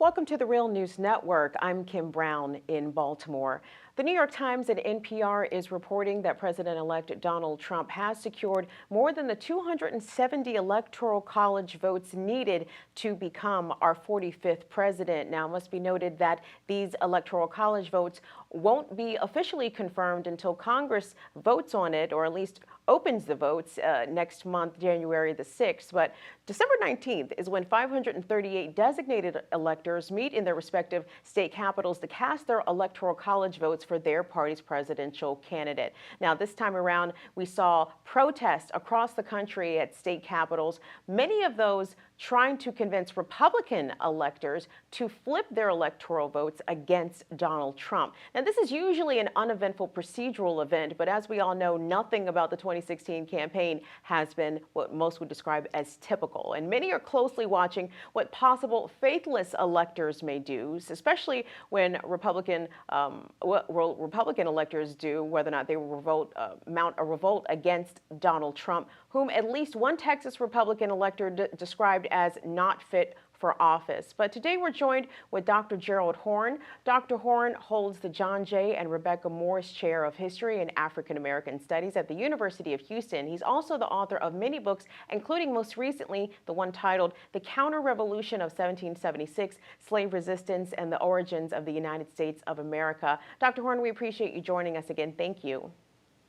Welcome to the Real News Network. I'm Kim Brown in Baltimore. The New York Times and NPR is reporting that President-elect Donald Trump has secured more than the 270 Electoral College votes needed to become our 45th president. Now, it must be noted that these Electoral College votes won't be officially confirmed until Congress votes on it, or at least opens the votes next month, January the 6th. But December 19th is when 538 designated electors meet in their respective state capitals to cast their Electoral College votes for their party's presidential candidate. Now, this time around, we saw protests across the country at state capitals, many of those trying to convince Republican electors to flip their electoral votes against Donald Trump. Now, this is usually an uneventful procedural event, but as we all know, nothing about the 2016 campaign has been what most would describe as typical. And many are closely watching what possible faithless electors may do, especially when Republican electors do, whether or not they will mount a revolt against Donald Trump, whom at least one Texas Republican elector described as not fit for office. But today we're joined with Dr. Gerald Horne. Dr. Horne holds the John J. and Rebecca Morris Chair of History and African American Studies at the University of Houston. He's also the author of many books, including most recently the one titled The Counter-Revolution of 1776, Slave Resistance and the Origins of the United States of America. Dr. Horne, we appreciate you joining us again. Thank you.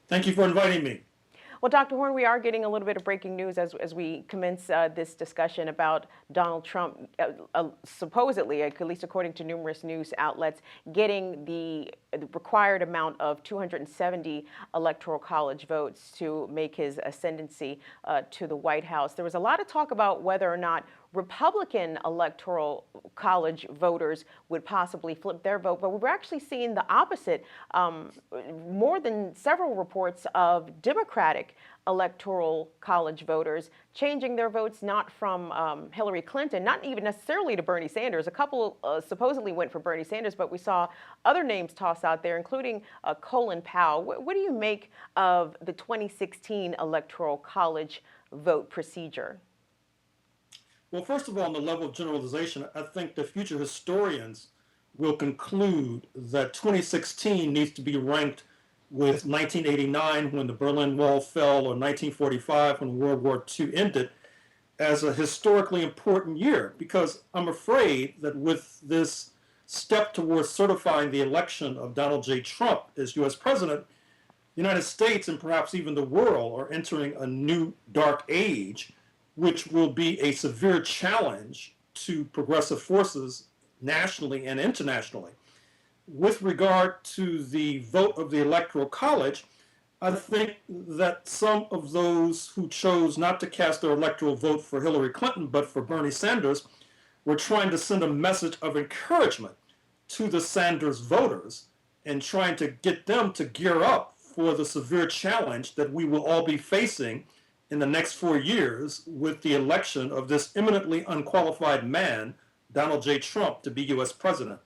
Thank you for inviting me. Well, Dr. Horne, we are getting a little bit of breaking news as we commence this discussion about Donald Trump supposedly, at least according to numerous news outlets, getting the required amount of 270 Electoral College votes to make his ascendancy to the White House. There was a lot of talk about whether or not Republican Electoral College voters would possibly flip their vote, but we're actually seeing the opposite. More than several reports of Democratic Electoral College voters changing their votes, not from Hillary Clinton, not even necessarily to Bernie Sanders. A couple supposedly went for Bernie Sanders, but we saw other names tossed out there, including Colin Powell. What do you make of the 2016 Electoral College vote procedure? Well, first of all, on the level of generalization, I think the future historians will conclude that 2016 needs to be ranked with 1989 when the Berlin Wall fell, or 1945 when World War II ended, as a historically important year, because I'm afraid that with this step towards certifying the election of Donald J. Trump as U.S. president, the United States and perhaps even the world are entering a new dark age, which will be a severe challenge to progressive forces nationally and internationally. With regard to the vote of the Electoral College, I think that some of those who chose not to cast their electoral vote for Hillary Clinton but for Bernie Sanders were trying to send a message of encouragement to the Sanders voters and trying to get them to gear up for the severe challenge that we will all be facing in the next 4 years with the election of this eminently unqualified man, Donald J. Trump, to be U.S. president.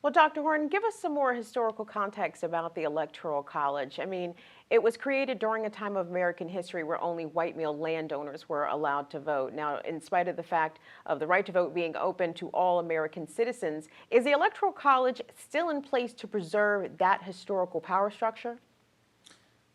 Well, Dr. Horne, give us some more historical context about the Electoral College. I mean, it was created during a time of American history where only white male landowners were allowed to vote. Now, in spite of the fact of the right to vote being open to all American citizens, is the Electoral College still in place to preserve that historical power structure?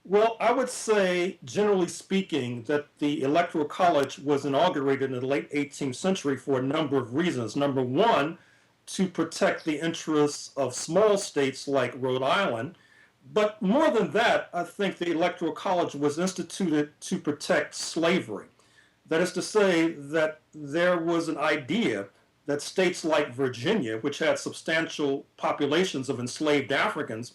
Well, I would say, generally speaking, that the Electoral College was inaugurated in the late 18th century for a number of reasons. Number one, to protect the interests of small states like Rhode Island. But more than that, I think the Electoral College was instituted to protect slavery. That is to say that there was an idea that states like Virginia, which had substantial populations of enslaved Africans,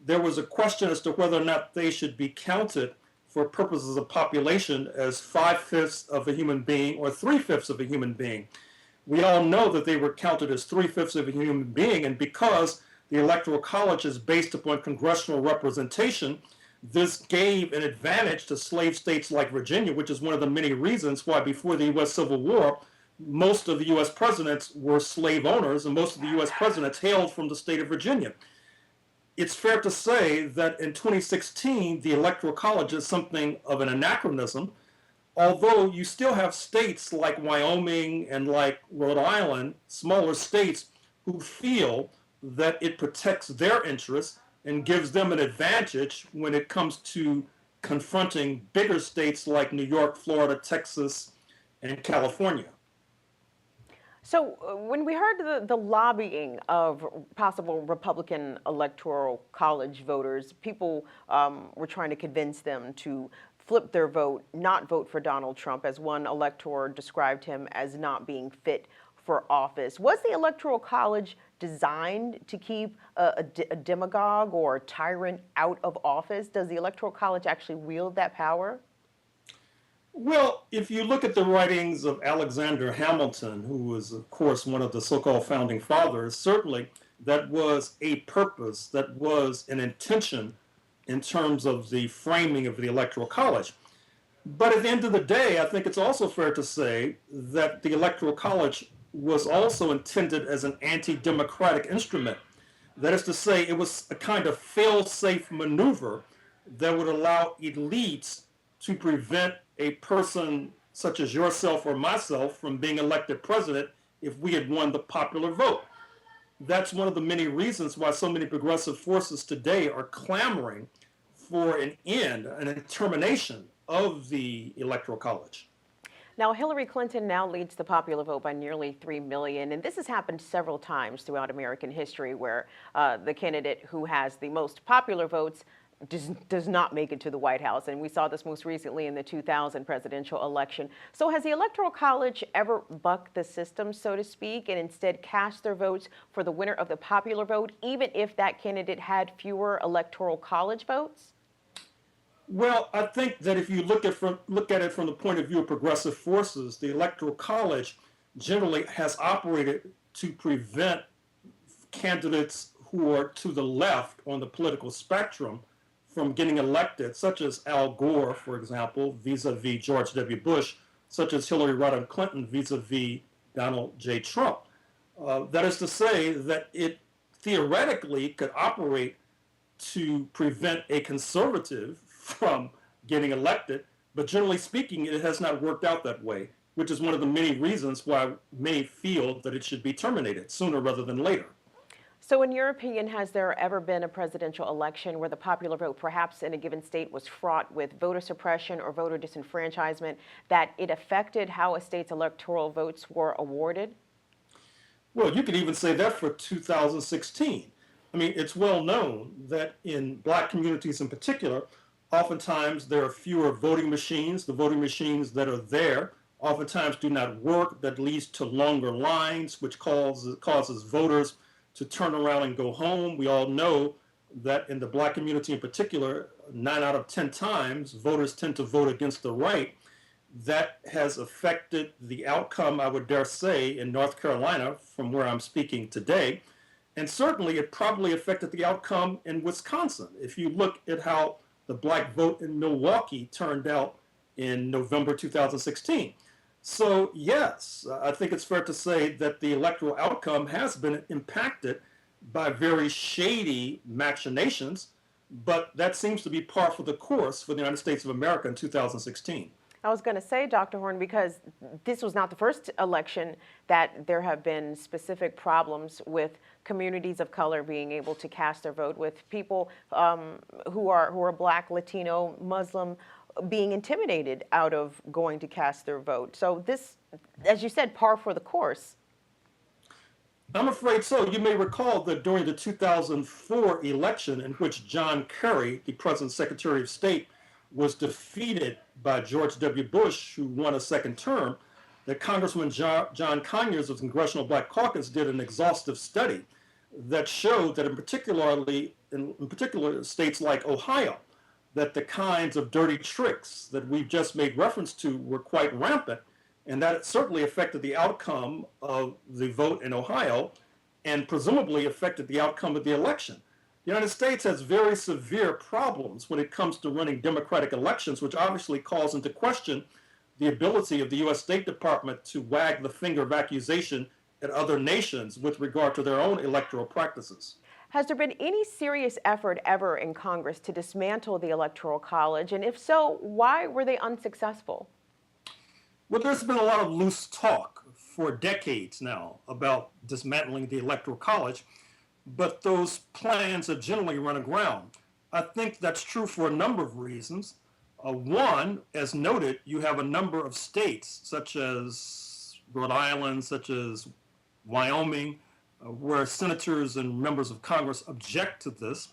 there was a question as to whether or not they should be counted for purposes of population as 5/5 of a human being or 3/5 of a human being. We all know that they were counted as 3/5 of a human being, and because the Electoral College is based upon congressional representation, this gave an advantage to slave states like Virginia, which is one of the many reasons why before the U.S. Civil War, most of the U.S. presidents were slave owners, and most of the U.S. presidents hailed from the state of Virginia. It's fair to say that in 2016, the Electoral College is something of an anachronism. although you still have states like Wyoming and like Rhode Island, smaller states, who feel that it protects their interests and gives them an advantage when it comes to confronting bigger states like New York, Florida, Texas, and California. So when we heard the lobbying of possible Republican Electoral College voters, people were trying to convince them to flip their vote, not vote for Donald Trump, as one elector described him as not being fit for office. Was the Electoral College designed to keep a demagogue or a tyrant out of office? Does the Electoral College actually wield that power? Well, if you look at the writings of Alexander Hamilton, who was, of course, one of the so called founding fathers, certainly that was a purpose, that was an intention in terms of the framing of the Electoral College. But at the end of the day, I think it's also fair to say that the Electoral College was also intended as an anti democratic instrument. That is to say, it was a kind of fail safe maneuver that would allow elites to prevent a person such as yourself or myself from being elected president if we had won the popular vote. That's one of the many reasons why so many progressive forces today are clamoring for an end, an termination of the Electoral College. Now, Hillary Clinton now leads the popular vote by nearly 3 million. And this has happened several times throughout American history where the candidate who has the most popular votes does not make it to the White House. And we saw this most recently in the 2000 presidential election. So has the Electoral College ever bucked the system, so to speak, and instead cast their votes for the winner of the popular vote, even if that candidate had fewer Electoral College votes? Well, I think that if you look at it from the point of view of progressive forces, the Electoral College generally has operated to prevent candidates who are to the left on the political spectrum from getting elected, such as Al Gore, for example, vis-a-vis George W. Bush, such as Hillary Rodham Clinton vis-a-vis Donald J. Trump. That is to say that it theoretically could operate to prevent a conservative from getting elected, but generally speaking, it has not worked out that way, which is one of the many reasons why many feel that it should be terminated sooner rather than later. So in your opinion, has there ever been a presidential election where the popular vote, perhaps in a given state, was fraught with voter suppression or voter disenfranchisement, that it affected how a state's electoral votes were awarded? Well, you could even say that for 2016. I mean, it's well known that in black communities in particular, oftentimes there are fewer voting machines. The voting machines that are there oftentimes do not work. That leads to longer lines, which causes voters to turn around and go home. We all know that in the black community in particular, 9 out of 10 times, voters tend to vote against the right. That has affected the outcome, I would dare say, in North Carolina, from where I'm speaking today. And certainly it probably affected the outcome in Wisconsin. If you look at how the black vote in Milwaukee turned out in November 2016. So yes, I think it's fair to say that the electoral outcome has been impacted by very shady machinations, but that seems to be par for the course for the United States of America in 2016. I was going to say, Dr. Horne, because this was not the first election that there have been specific problems with communities of color being able to cast their vote, with people who are Black, Latino, Muslim being intimidated out of going to cast their vote. So this, as you said, par for the course. I'm afraid so. You may recall that during the 2004 election, in which John Kerry, the President's Secretary of State, was defeated by George W. Bush, who won a second term, that Congressman John Conyers of the Congressional Black Caucus did an exhaustive study that showed that in particular states like Ohio, that the kinds of dirty tricks that we've just made reference to were quite rampant, and that it certainly affected the outcome of the vote in Ohio and presumably affected the outcome of the election. The United States has very severe problems when it comes to running democratic elections, which obviously calls into question the ability of the U.S. State Department to wag the finger of accusation at other nations with regard to their own electoral practices. Has there been any serious effort ever in Congress to dismantle the Electoral College? And if so, why were they unsuccessful? Well, there's been a lot of loose talk for decades now about dismantling the Electoral College, but those plans have generally run aground. I think that's true for a number of reasons. One, as noted, you have a number of states, such as Rhode Island, such as Wyoming, where senators and members of Congress object to this.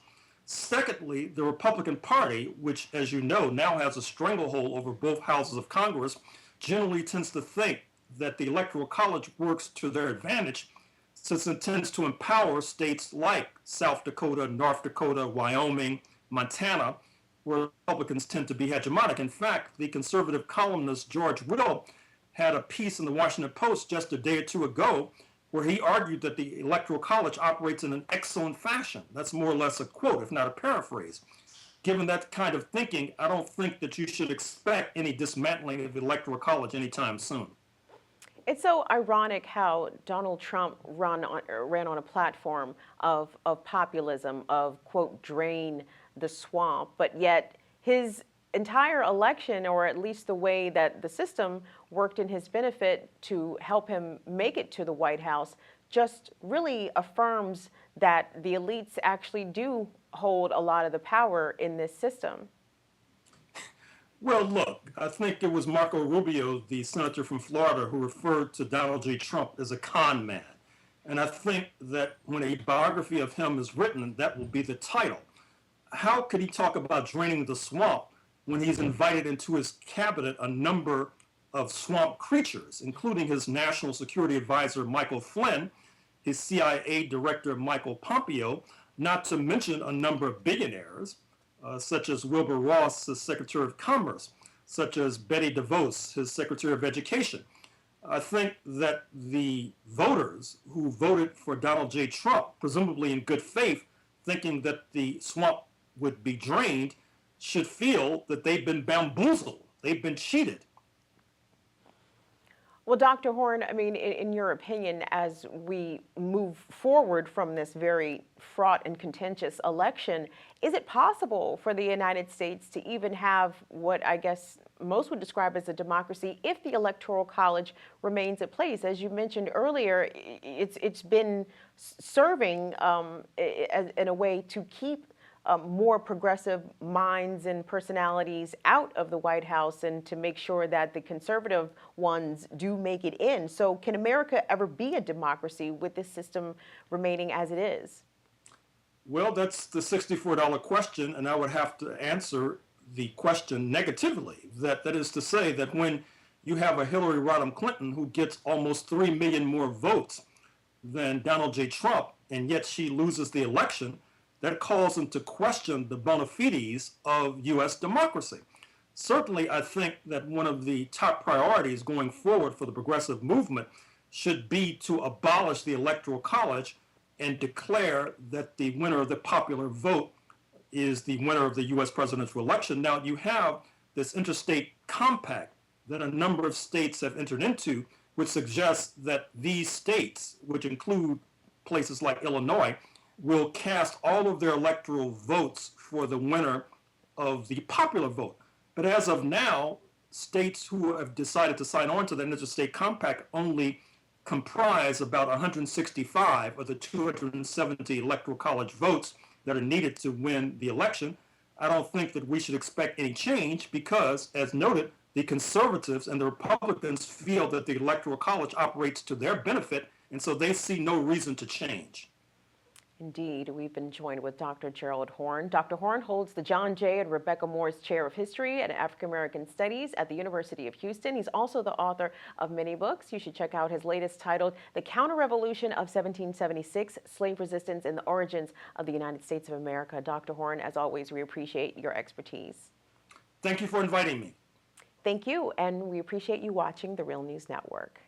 Secondly, the Republican Party, which, as you know, now has a stranglehold over both houses of Congress, generally tends to think that the Electoral College works to their advantage since it tends to empower states like South Dakota, North Dakota, Wyoming, Montana, where Republicans tend to be hegemonic. In fact, the conservative columnist George Will had a piece in the Washington Post just a day or two ago where he argued that the Electoral College operates in an excellent fashion. That's more or less a quote, if not a paraphrase. Given that kind of thinking, I don't think that you should expect any dismantling of the Electoral College anytime soon. It's so ironic how Donald Trump ran on a platform of populism, of, quote, drain the swamp, but yet his entire election, or at least the way that the system worked in his benefit to help him make it to the White House, just really affirms that the elites actually do hold a lot of the power in this system. Well, look, I think it was Marco Rubio, the senator from Florida, who referred to Donald J. Trump as a con man. And I think that when a biography of him is written, that will be the title. How could he talk about draining the swamp when he's invited into his cabinet a number of swamp creatures, including his national security advisor, Michael Flynn, his CIA director, Michael Pompeo, not to mention a number of billionaires, such as Wilbur Ross, his Secretary of Commerce, such as Betty DeVos, his Secretary of Education. I think that the voters who voted for Donald J. Trump, presumably in good faith, thinking that the swamp would be drained, should feel that they've been bamboozled, they've been cheated. Well, Dr. Horne, I mean, in your opinion, as we move forward from this very fraught and contentious election, is it possible for the United States to even have what I guess most would describe as a democracy if the Electoral College remains in place? As you mentioned earlier, it's been serving in a way to keep more progressive minds and personalities out of the White House and to make sure that the conservative ones do make it in. So can America ever be a democracy with this system remaining as it is? Well, that's the $64 question, and I would have to answer the question negatively. That is to say that when you have a Hillary Rodham Clinton who gets almost 3 million more votes than Donald J. Trump, and yet she loses the election, that calls into question the bona fides of U.S. democracy. Certainly, I think that one of the top priorities going forward for the progressive movement should be to abolish the Electoral College and declare that the winner of the popular vote is the winner of the U.S. presidential election. Now, you have this interstate compact that a number of states have entered into, which suggests that these states, which include places like Illinois, will cast all of their electoral votes for the winner of the popular vote. But as of now, states who have decided to sign on to the interstate compact only comprise about 165 of the 270 electoral college votes that are needed to win the election. I don't think that we should expect any change because, as noted, the conservatives and the Republicans feel that the electoral college operates to their benefit, and so they see no reason to change. Indeed, we've been joined with Dr. Gerald Horne. Dr. Horne holds the John J. and Rebecca Morris Chair of History and African American Studies at the University of Houston. He's also the author of many books. You should check out his latest titled The Counter-Revolution of 1776, Slave Resistance and the Origins of the United States of America. Dr. Horne, as always, we appreciate your expertise. Thank you for inviting me. Thank you, and we appreciate you watching the Real News Network.